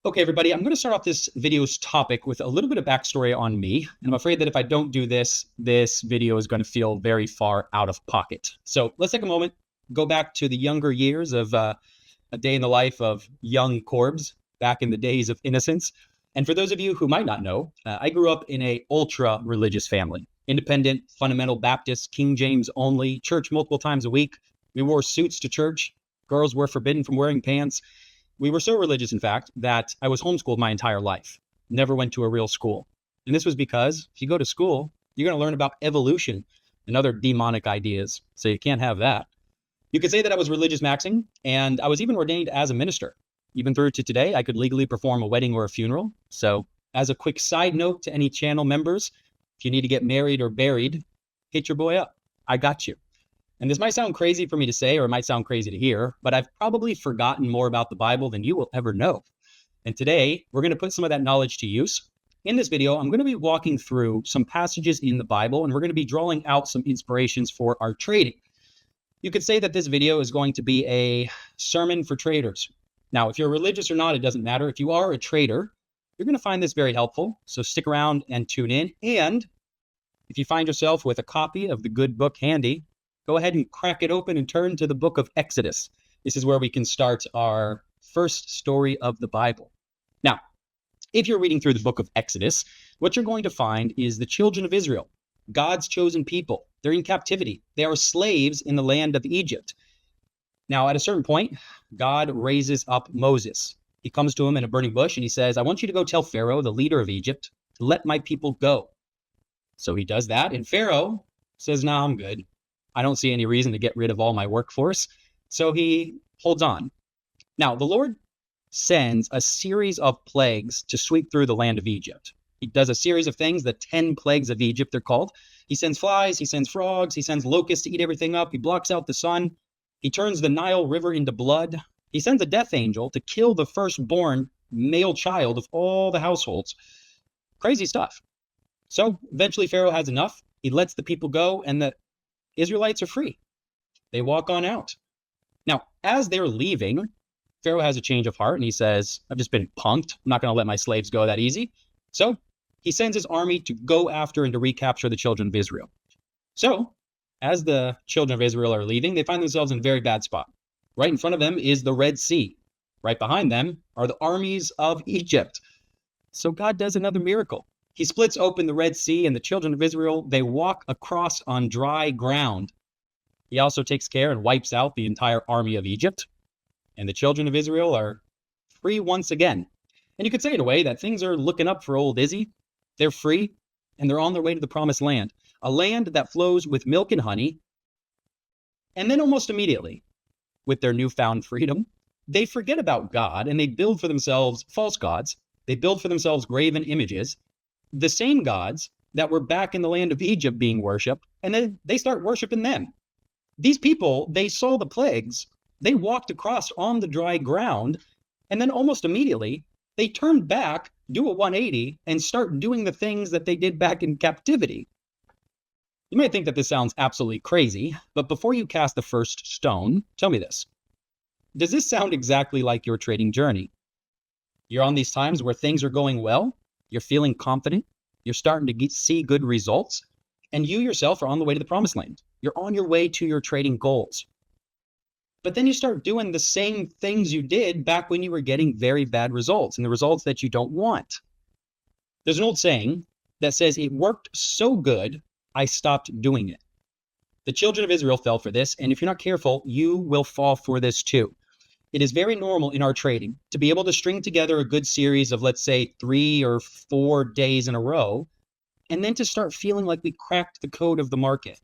Okay, everybody, I'm going to start off this video's topic with a little bit of backstory on me. And I'm afraid that if I don't do this, this video is going to feel very far out of pocket. So let's take a moment, go back to the younger years of a day in the life of young Corbs, back in the days of innocence. And for those of you who might not know, I grew up in a ultra religious family, independent, fundamental Baptist, King James only, church multiple times a week. We wore suits to church. Girls were forbidden from wearing pants. We were so religious, in fact, that I was homeschooled my entire life. Never went to a real school. And this was because if you go to school, you're going to learn about evolution and other demonic ideas. So you can't have that. You could say that I was religious maxing, and I was even ordained as a minister. Even through to today, I could legally perform a wedding or a funeral. So, as a quick side note to any channel members, if you need to get married or buried, hit your boy up. I got you. And this might sound crazy for me to say, or it might sound crazy to hear, but I've probably forgotten more about the Bible than you will ever know. And today, we're going to put some of that knowledge to use. In this video, I'm going to be walking through some passages in the Bible, and we're going to be drawing out some inspirations for our trading. You could say that this video is going to be a sermon for traders. Now, if you're religious or not, it doesn't matter. If you are a trader, you're going to find this very helpful. So stick around and tune in. And if you find yourself with a copy of the good book handy, go ahead and crack it open and turn to the book of Exodus. This is where we can start our first story of the Bible. Now, if you're reading through the book of Exodus, what you're going to find is the children of Israel, God's chosen people. They're in captivity. They are slaves in the land of Egypt. Now, at a certain point, God raises up Moses. He comes to him in a burning bush and he says, I want you to go tell Pharaoh, the leader of Egypt, to let my people go. So he does that, and Pharaoh says, no, I'm good. I don't see any reason to get rid of all my workforce. So he holds on. Now, the Lord sends a series of plagues to sweep through the land of Egypt. He does a series of things, the 10 plagues of Egypt, they're called. He sends flies, he sends frogs, he sends locusts to eat everything up. He blocks out the sun. He turns the Nile River into blood. He sends a death angel to kill the firstborn male child of all the households. Crazy stuff. So eventually Pharaoh has enough. He lets the people go, and the Israelites are free. They walk on out. Now, as they're leaving, Pharaoh has a change of heart and he says, I've just been punked. I'm not going to let my slaves go that easy. So he sends his army to go after and to recapture the children of Israel. So as the children of Israel are leaving, they find themselves in a very bad spot. Right in front of them is the Red Sea. Right behind them are the armies of Egypt. So God does another miracle. He splits open the Red Sea, and the children of Israel, they walk across on dry ground. He also takes care and wipes out the entire army of Egypt. And the children of Israel are free once again. And you could say in a way that things are looking up for old Izzy. They're free, and they're on their way to the promised land, a land that flows with milk and honey. And then almost immediately, with their newfound freedom, they forget about God, and they build for themselves false gods. They build for themselves graven images, the same gods that were back in the land of Egypt being worshipped, and then they start worshiping them. These people, they saw the plagues, they walked across on the dry ground, and then almost immediately, they turned back, do a 180, and start doing the things that they did back in captivity. You might think that this sounds absolutely crazy, but before you cast the first stone, tell me this. Does this sound exactly like your trading journey? You're on these times where things are going well, you're feeling confident, you're starting to see good results, and you yourself are on the way to the promised land. You're on your way to your trading goals. But then you start doing the same things you did back when you were getting very bad results, and the results that you don't want. There's an old saying that says, it worked so good, I stopped doing it. The children of Israel fell for this, and if you're not careful, you will fall for this too. It is very normal in our trading to be able to string together a good series of, let's say, 3 or 4 days in a row, and then to start feeling like we cracked the code of the market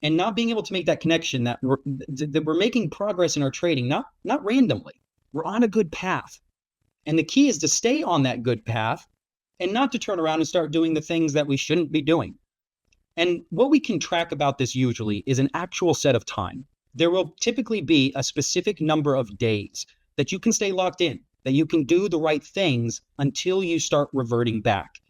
and not being able to make that connection that we're making progress in our trading, not randomly. We're on a good path. And the key is to stay on that good path and not to turn around and start doing the things that we shouldn't be doing. And what we can track about this usually is an actual set of time. There will typically be a specific number of days that you can stay locked in, that you can do the right things until you start reverting back.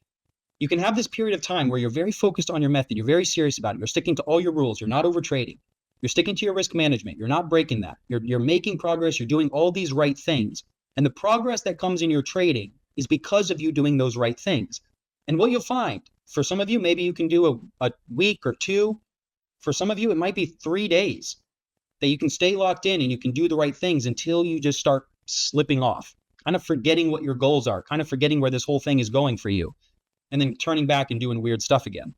You can have this period of time where you're very focused on your method, you're very serious about it, you're sticking to all your rules, you're not over trading, you're sticking to your risk management, you're not breaking that, you're making progress, you're doing all these right things. And the progress that comes in your trading is because of you doing those right things. And what you'll find, for some of you, maybe you can do a week or two. For some of you, it might be 3 days that you can stay locked in and you can do the right things until you just start slipping off, kind of forgetting what your goals are, kind of forgetting where this whole thing is going for you, and then turning back and doing weird stuff again.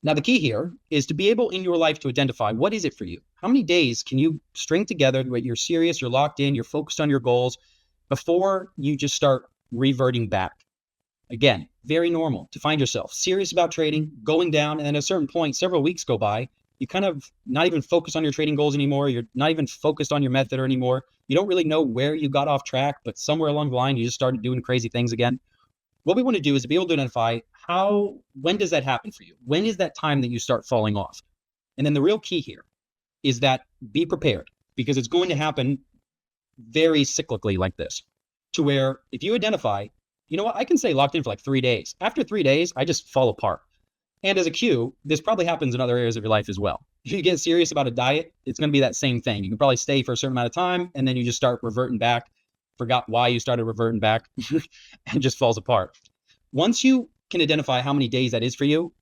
Now, the key here is to be able in your life to identify what is it for you? How many days can you string together where you're serious, you're locked in, you're focused on your goals before you just start reverting back? Again, very normal to find yourself serious about trading, going down, and then at a certain point, several weeks go by, you kind of not even focus on your trading goals anymore. You're not even focused on your method anymore. You don't really know where you got off track, but somewhere along the line, you just started doing crazy things again. What we want to do is to be able to identify when does that happen for you? When is that time that you start falling off? And then the real key here is that be prepared, because it's going to happen very cyclically like this, to where if you identify, you know what, I can stay locked in for like 3 days. After 3 days, I just fall apart. And as a cue, this probably happens in other areas of your life as well. If you get serious about a diet, it's going to be that same thing. You can probably stay for a certain amount of time, and then you just start reverting back, forgot why you started reverting back, and just falls apart. Once you can identify how many days that is for you,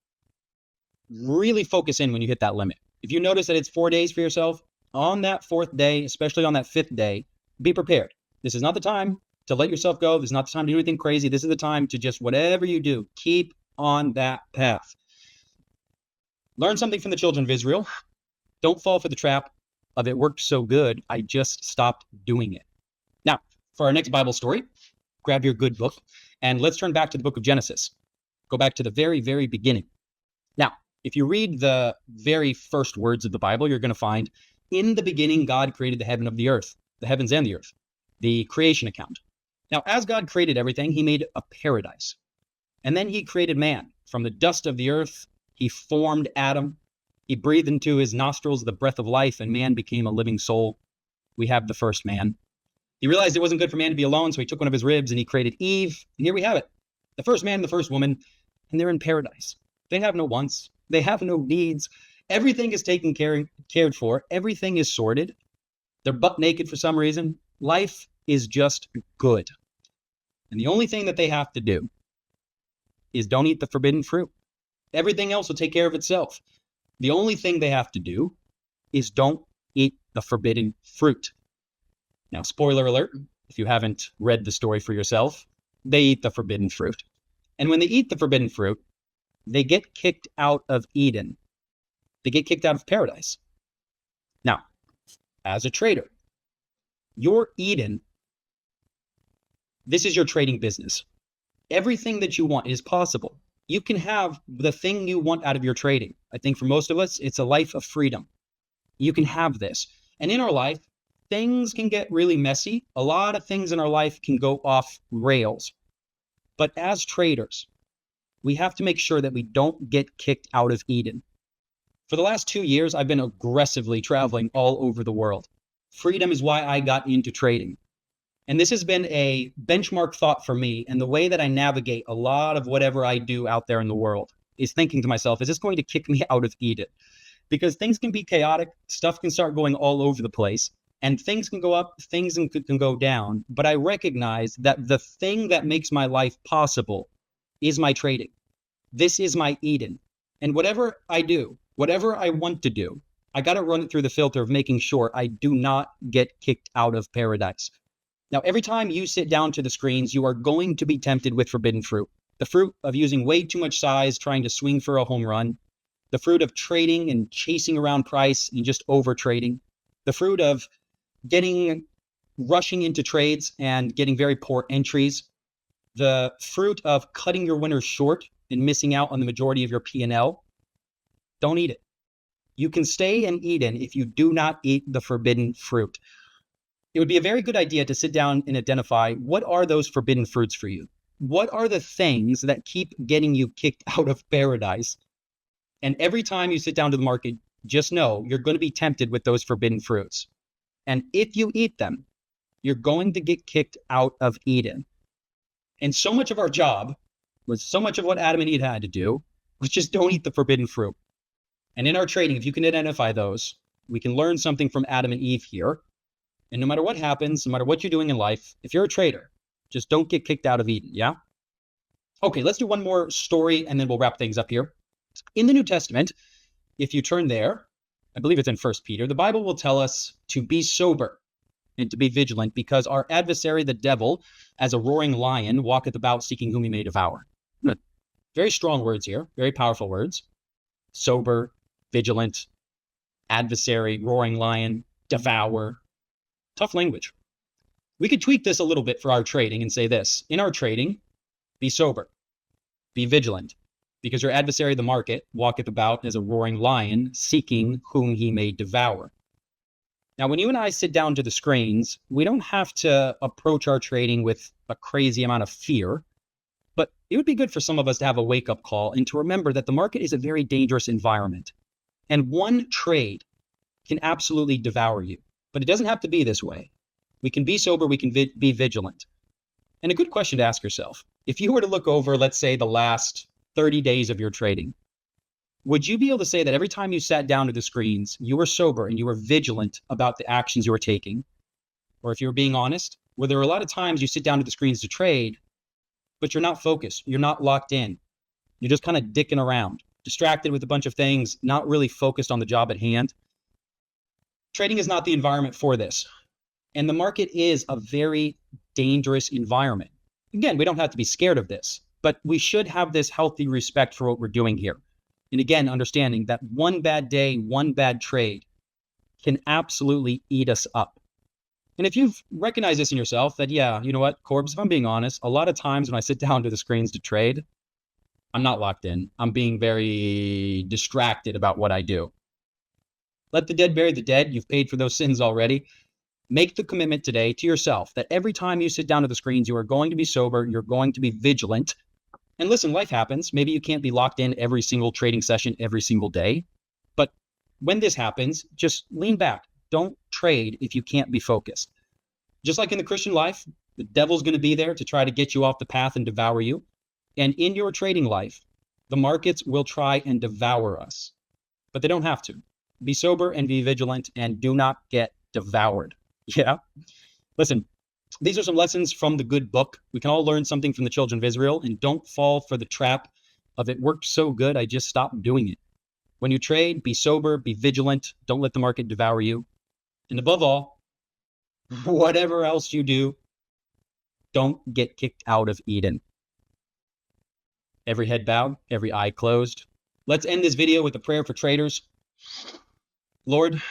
really focus in when you hit that limit. If you notice that it's 4 days for yourself, on that 4th day, especially on that 5th day, be prepared. This is not the time to let yourself go. This is not the time to do anything crazy. This is the time to just, whatever you do, keep on that path. Learn something from the children of Israel. Don't fall for the trap of it worked so good, I just stopped doing it. Now, for our next Bible story, grab your good book, and let's turn back to the book of Genesis. Go back to the very, very beginning. Now, if you read the very first words of the Bible, you're going to find, in the beginning, God created the heavens and the earth, the creation account. Now, as God created everything, he made a paradise. And then he created man. From the dust of the earth, he formed Adam. He breathed into his nostrils the breath of life, and man became a living soul. We have the first man. He realized it wasn't good for man to be alone, so he took one of his ribs and he created Eve. And here we have it. The first man and the first woman, and they're in paradise. They have no wants. They have no needs. Everything is taken cared for. Everything is sorted. They're butt naked for some reason. Life is just good. And the only thing that they have to do is don't eat the forbidden fruit. Everything else will take care of itself. The only thing they have to do is don't eat the forbidden fruit. Now, spoiler alert, if you haven't read the story for yourself, they eat the forbidden fruit. And when they eat the forbidden fruit, they get kicked out of Eden. They get kicked out of paradise. Now, as a trader, your Eden, this is your trading business. Everything that you want is possible. You can have the thing you want out of your trading. I think for most of us, it's a life of freedom. You can have this. And in our life, things can get really messy. A lot of things in our life can go off rails. But as traders, we have to make sure that we don't get kicked out of Eden. For the last 2 years, I've been aggressively traveling all over the world. Freedom is why I got into trading. And this has been a benchmark thought for me. And the way that I navigate a lot of whatever I do out there in the world is thinking to myself, is this going to kick me out of Eden? Because things can be chaotic. Stuff can start going all over the place. And things can go up, things can go down. But I recognize that the thing that makes my life possible is my trading. This is my Eden. And whatever I do, whatever I want to do, I got to run it through the filter of making sure I do not get kicked out of paradise. Now, every time you sit down to the screens, you are going to be tempted with forbidden fruit. The fruit of using way too much size, trying to swing for a home run. The fruit of trading and chasing around price and just over trading. The fruit of rushing into trades and getting very poor entries. The fruit of cutting your winners short and missing out on the majority of your P&L. Don't eat it. You can stay in Eden if you do not eat the forbidden fruit. It would be a very good idea to sit down and identify what are those forbidden fruits for you? What are the things that keep getting you kicked out of paradise? And every time you sit down to the market, just know you're going to be tempted with those forbidden fruits. And if you eat them, you're going to get kicked out of Eden. And so much of our job was so much of what Adam and Eve had to do was just don't eat the forbidden fruit. And in our trading, if you can identify those, we can learn something from Adam and Eve here. And no matter what happens, no matter what you're doing in life, if you're a trader, just don't get kicked out of Eden, yeah? Okay, let's do one more story and then we'll wrap things up here. In the New Testament, if you turn there, I believe it's in 1 Peter, the Bible will tell us to be sober and to be vigilant because our adversary, the devil, as a roaring lion, walketh about seeking whom he may devour. Very strong words here, very powerful words. Sober, vigilant, adversary, roaring lion, devour. Tough language. We could tweak this a little bit for our trading and say this. In our trading, be sober, be vigilant, because your adversary, the market, walketh about as a roaring lion, seeking whom he may devour. Now, when you and I sit down to the screens, we don't have to approach our trading with a crazy amount of fear, but it would be good for some of us to have a wake-up call and to remember that the market is a very dangerous environment. And one trade can absolutely devour you, but it doesn't have to be this way. We can be sober, we can be vigilant. And a good question to ask yourself, if you were to look over, let's say, the last 30 days of your trading, would you be able to say that every time you sat down to the screens, you were sober and you were vigilant about the actions you were taking? Or if you were being honest, were there a lot of times you sit down to the screens to trade, but you're not focused, you're not locked in, you're just kind of dicking around, distracted with a bunch of things, not really focused on the job at hand? Trading is not the environment for this. And the market is a very dangerous environment. Again, we don't have to be scared of this, but we should have this healthy respect for what we're doing here. And again, understanding that one bad day, one bad trade can absolutely eat us up. And if you've recognized this in yourself, that, yeah, you know what, Corbs, if I'm being honest, a lot of times when I sit down to the screens to trade, I'm not locked in. I'm being very distracted about what I do. Let the dead bury the dead. You've paid for those sins already. Make the commitment today to yourself that every time you sit down to the screens, you are going to be sober, you're going to be vigilant. And listen, life happens. Maybe you can't be locked in every single trading session every single day. But when this happens, just lean back. Don't trade if you can't be focused. Just like in the Christian life, the devil's going to be there to try to get you off the path and devour you. And in your trading life, the markets will try and devour us. But they don't have to. Be sober and be vigilant and do not get devoured. Yeah. Listen, these are some lessons from the good book. We can all learn something from the children of Israel, and don't fall for the trap of it worked so good, I just stopped doing it. When you trade, be sober, be vigilant. Don't let the market devour you. And above all, whatever else you do, don't get kicked out of Eden. Every head bowed, every eye closed. Let's end this video with a prayer for traders. Lord,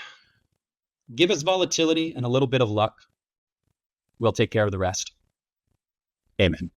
give us volatility and a little bit of luck. We'll take care of the rest. Amen.